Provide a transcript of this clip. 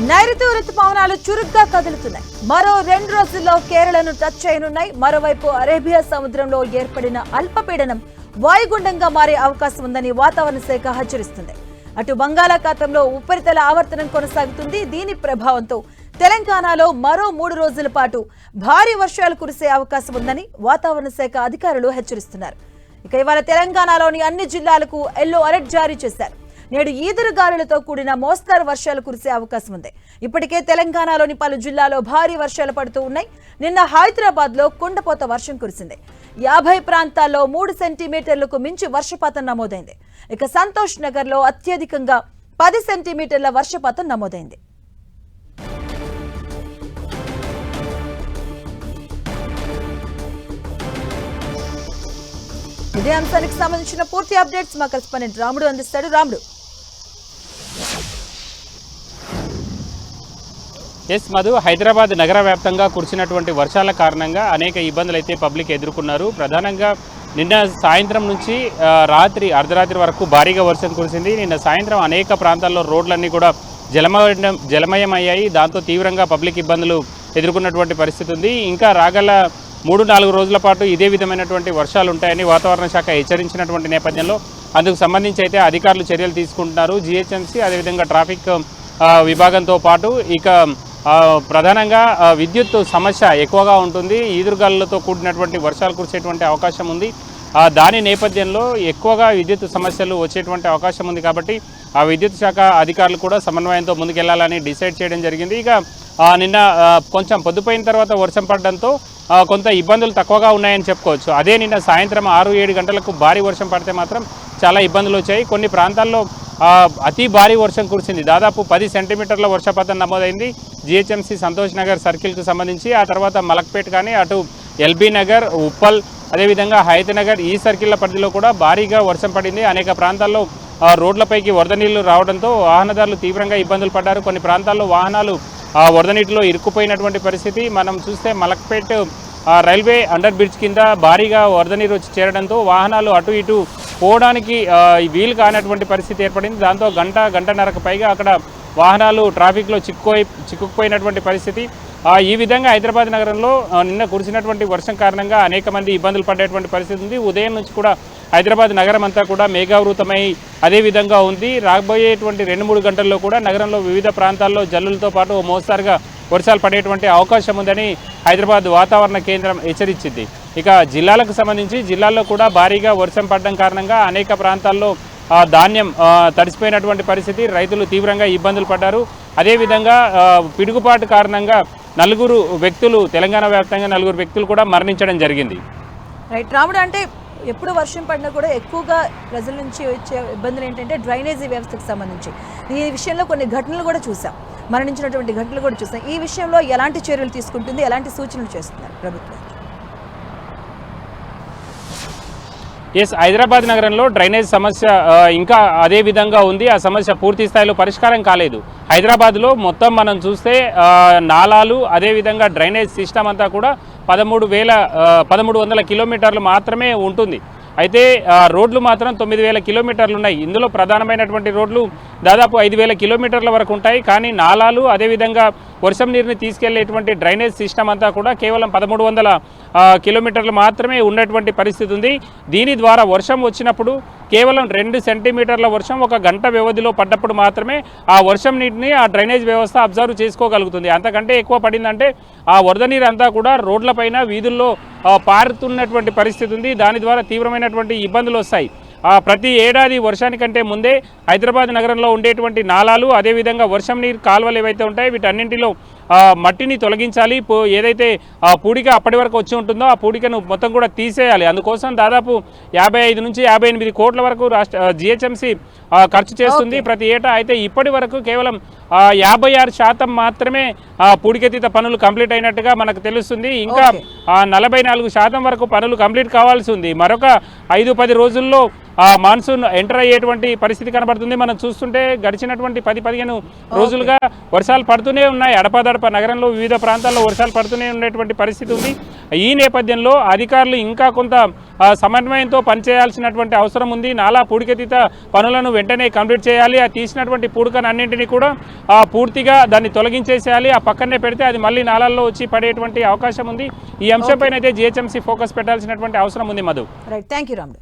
నైరుతి రుతుపవనాలు చురుగ్గా కదులుతున్నాయి. మరో 2 రోజుల్లో కేరళను టచ్ చేయనున్నాయి. మరోవైపు అరేబియా సముద్రంలో ఏర్పడిన అల్పపీడనం వాయుగుండంగా మారే అవకాశం ఉందని వాతావరణ శాఖ హెచ్చరిస్తుంది. అటు బంగాళాఖాతంలో ఉపరితల ఆవర్తనం కొనసాగుతుంది. దీని ప్రభావంతో తెలంగాణలో మరో 3 రోజుల పాటు భారీ వర్షాలు కురిసే అవకాశం ఉందని వాతావరణ శాఖ అధికారులు హెచ్చరిస్తున్నారు. ఇక ఇవాళ తెలంగాణలోని అన్ని జిల్లాలకు ఎల్లో అలర్ట్ జారీ చేశారు. నేడు ఈదురుగాలులతో కూడిన మోస్తరు వర్షాలు కురిసే అవకాశం ఉంది. ఇప్పటికే తెలంగాణలోని పలు జిల్లాల్లో భారీ వర్షాలు పడుతూ ఉన్నాయి. నిన్న హైదరాబాద్ లో కుండపోత వర్షం కురిసింది. 50 ప్రాంతాల్లో 3 సెంటీమీటర్లకు మించి వర్షపాతం నమోదైంది. ఇక సంతోష్ నగర్ లో అత్యధికంగా 10 సెంటీమీటర్ల వర్షపాతం నమోదైంది. ఇదే అంశానికి సంబంధించిన పూర్తి అప్డేట్స్ మా కరెస్పాండెంట్ రాముడు అందిస్తాడు. రాముడు. మధు, హైదరాబాద్ నగర వ్యాప్తంగా కురిసినటువంటి వర్షాల కారణంగా అనేక ఇబ్బందులు అయితే పబ్లిక్ ఎదుర్కొన్నారు. ప్రధానంగా నిన్న సాయంత్రం నుంచి అర్ధరాత్రి వరకు భారీగా వర్షం కురిసింది. నిన్న సాయంత్రం అనేక ప్రాంతాల్లో రోడ్లన్నీ కూడా జలమయమయ్యాయి. దాంతో తీవ్రంగా పబ్లిక్ ఇబ్బందులు ఎదుర్కొన్నటువంటి పరిస్థితి ఉంది. ఇంకా రాగల 3-4 రోజుల పాటు ఇదే విధమైనటువంటి వర్షాలు ఉంటాయని వాతావరణ శాఖ హెచ్చరించినటువంటి నేపథ్యంలో అందుకు సంబంధించి అయితే అధికారులు చర్యలు తీసుకుంటున్నారు. జిహెచ్ఎంసీ అదేవిధంగా ట్రాఫిక్ విభాగంతో పాటు ఇక ప్రధానంగా విద్యుత్ సమస్య ఎక్కువగా ఉంటుంది. ఈదురుగాలులతో కూడినటువంటి వర్షాలు కురిసేటువంటి అవకాశం ఉంది. దాని నేపథ్యంలో ఎక్కువగా విద్యుత్ సమస్యలు వచ్చేటువంటి అవకాశం ఉంది. కాబట్టి ఆ విద్యుత్ శాఖ అధికారులు కూడా సమన్వయంతో ముందుకెళ్లాలని డిసైడ్ చేయడం జరిగింది. ఇక నిన్న కొంచెం పొద్దుపోయిన తర్వాత వర్షం పడడంతో కొంత ఇబ్బందులు తక్కువగా ఉన్నాయని చెప్పుకోవచ్చు. అదే నిన్న సాయంత్రం 6-7 గంటలకు భారీ వర్షం పడితే మాత్రం చాలా ఇబ్బందులు వచ్చాయి. కొన్ని ప్రాంతాల్లో అతి భారీ వర్షం కురిసింది. దాదాపు 10 సెంటీమీటర్ల వర్షపాతం నమోదైంది. జిహెచ్ఎంసీ సంతోష్ నగర్ సర్కిల్కి సంబంధించి, ఆ తర్వాత మలక్పేట్ కానీ, అటు ఎల్బీ నగర్, ఉప్పల్, అదేవిధంగా హయత్ నగర్ ఈ సర్కిళ్ల పరిధిలో కూడా భారీగా వర్షం పడింది. అనేక ప్రాంతాల్లో రోడ్లపైకి వరద నీళ్లు రావడంతో వాహనదారులు తీవ్రంగా ఇబ్బందులు పడ్డారు. కొన్ని ప్రాంతాల్లో వాహనాలు వరద నీటిలో ఇరుక్కుపోయినటువంటి పరిస్థితి మనం చూస్తే మలక్పేట్ రైల్వే అండర్ బ్రిడ్జ్ కింద భారీగా వరద నీరు వచ్చి చేరడంతో వాహనాలు అటు ఇటు పోవడానికి వీలు కానటువంటి పరిస్థితి ఏర్పడింది. దాంతో గంటన్నరకు పైగా అక్కడ వాహనాలు ట్రాఫిక్లో చిక్కుకుపోయినటువంటి పరిస్థితి. ఈ విధంగా హైదరాబాద్ నగరంలో నిన్న కురిసినటువంటి వర్షం కారణంగా అనేక మంది ఇబ్బందులు పడేటువంటి పరిస్థితి ఉంది. ఉదయం నుంచి కూడా హైదరాబాద్ నగరం అంతా కూడా మేఘావృతమై అదే విధంగా ఉంది. రాబోయేటువంటి 2-3 గంటల్లో కూడా నగరంలో వివిధ ప్రాంతాల్లో జల్లులతో పాటు మోస్తారుగా వర్షాలు పడేటువంటి అవకాశం ఉందని హైదరాబాద్ వాతావరణ కేంద్రం హెచ్చరించింది. ఇక జిల్లాలకు సంబంధించి జిల్లాల్లో కూడా భారీగా వర్షం పడడం కారణంగా అనేక ప్రాంతాల్లో ధాన్యం తడిసిపోయినటువంటి పరిస్థితి. రైతులు తీవ్రంగా ఇబ్బందులు పడ్డారు. అదేవిధంగా పిడుగుపాటు కారణంగా 4 వ్యక్తులు, తెలంగాణ వ్యాప్తంగా 4 వ్యక్తులు కూడా మరణించడం జరిగింది. రైట్ రాముడు, అంటే ఎప్పుడు వర్షం పడినా కూడా ఎక్కువగా ప్రజల నుంచి వచ్చే ఇబ్బందులు ఏంటంటే డ్రైనేజీ వ్యవస్థకు సంబంధించి ఈ విషయంలో కొన్ని ఘటనలు కూడా చూసాం, మరణించినటువంటి ఘటనలు కూడా చూసాం. ఈ విషయంలో ఎలాంటి చర్యలు తీసుకుంటుంది, ఎలాంటి సూచనలు చేస్తున్నారు ప్రభుత్వం? హైదరాబాద్ నగరంలో డ్రైనేజ్ సమస్య ఇంకా అదే విధంగా ఉంది. ఆ సమస్య పూర్తి స్థాయిలో పరిష్కారం కాలేదు. హైదరాబాద్లో మొత్తం మనం చూస్తే నాలాలు అదేవిధంగా డ్రైనేజ్ సిస్టమ్ అంతా కూడా 1300 కిలోమీటర్లు మాత్రమే ఉంటుంది. అయితే రోడ్లు మాత్రం 9000 కిలోమీటర్లు ఉన్నాయి. ఇందులో ప్రధానమైనటువంటి రోడ్లు దాదాపు 5000 కిలోమీటర్ల వరకు ఉంటాయి. కానీ నాలాలు అదేవిధంగా వర్షం నీరుని తీసుకెళ్లేటువంటి డ్రైనేజ్ సిస్టమ్ అంతా కూడా కేవలం 1300 కిలోమీటర్లు మాత్రమే ఉన్నటువంటి పరిస్థితి ఉంది. దీని ద్వారా వర్షం వచ్చినప్పుడు కేవలం 2 సెంటీమీటర్ల వర్షం 1 గంట వ్యవధిలో పడ్డప్పుడు మాత్రమే ఆ వర్షం నీటిని ఆ డ్రైనేజ్ వ్యవస్థ అబ్జర్వ్ చేసుకోగలుగుతుంది. అంతకంటే ఎక్కువ పడిందంటే ఆ వరద నీరు అంతా కూడా రోడ్లపైన వీధుల్లో పారుతున్నటువంటి పరిస్థితి ఉంది. దాని ద్వారా తీవ్రమైనటువంటి ఇబ్బందులు వస్తాయి. ప్రతి ఏడాది వర్షానికంటే ముందే హైదరాబాద్ నగరంలో ఉండేటువంటి నాలాలు అదేవిధంగా వర్షం నీరు కాలువలు ఏవైతే ఉంటాయో వీటన్నింటిలో మట్టిని తొలగించాలి. ఏదైతే పూడిక అప్పటి వరకు వచ్చి ఉంటుందో ఆ పూడికను మొత్తం కూడా తీసేయాలి. అందుకోసం దాదాపు 55 నుంచి 58 కోట్ల వరకు జిహెచ్ఎంసీ ఖర్చు చేస్తుంది ప్రతి ఏటా. అయితే ఇప్పటి వరకు కేవలం 56% మాత్రమే పూడికెత్తిత పనులు కంప్లీట్ అయినట్టుగా మనకు తెలుస్తుంది. ఇంకా 44% వరకు పనులు కంప్లీట్ కావాల్సి ఉంది. మరొక 5-10 రోజుల్లో మాన్సూన్ ఎంటర్ అయ్యేటువంటి పరిస్థితి కనబడుతుంది. మనం చూస్తుంటే గడిచినటువంటి 10-15 రోజులుగా వర్షాలు పడుతూనే ఉన్నాయి. అడపాదడప నగరంలో వివిధ ప్రాంతాల్లో వర్షాలు పడుతూనే ఉండేటువంటి పరిస్థితి ఉంది. ఈ నేపథ్యంలో అధికారులు ఇంకా కొంత సమన్వయంతో పనిచేయాల్సినటువంటి అవసరం ఉంది. నాలా పూడికతీత పనులను వెంటనే కంప్లీట్ చేయాలి. ఆ తీసినటువంటి పూడికనన్నింటినీ కూడా పూర్తిగా దాన్ని తొలగించేసేయాలి. ఆ పక్కనే పెడితే అది మళ్ళీ నాలాల్లో వచ్చి పడేటువంటి అవకాశం ఉంది. ఈ అంశంపైన అయితే జిహెచ్ఎంసీ ఫోకస్ పెట్టాల్సినటువంటి అవసరం ఉంది. మధు. రైట్, థ్యాంక్ యూ రాముడు.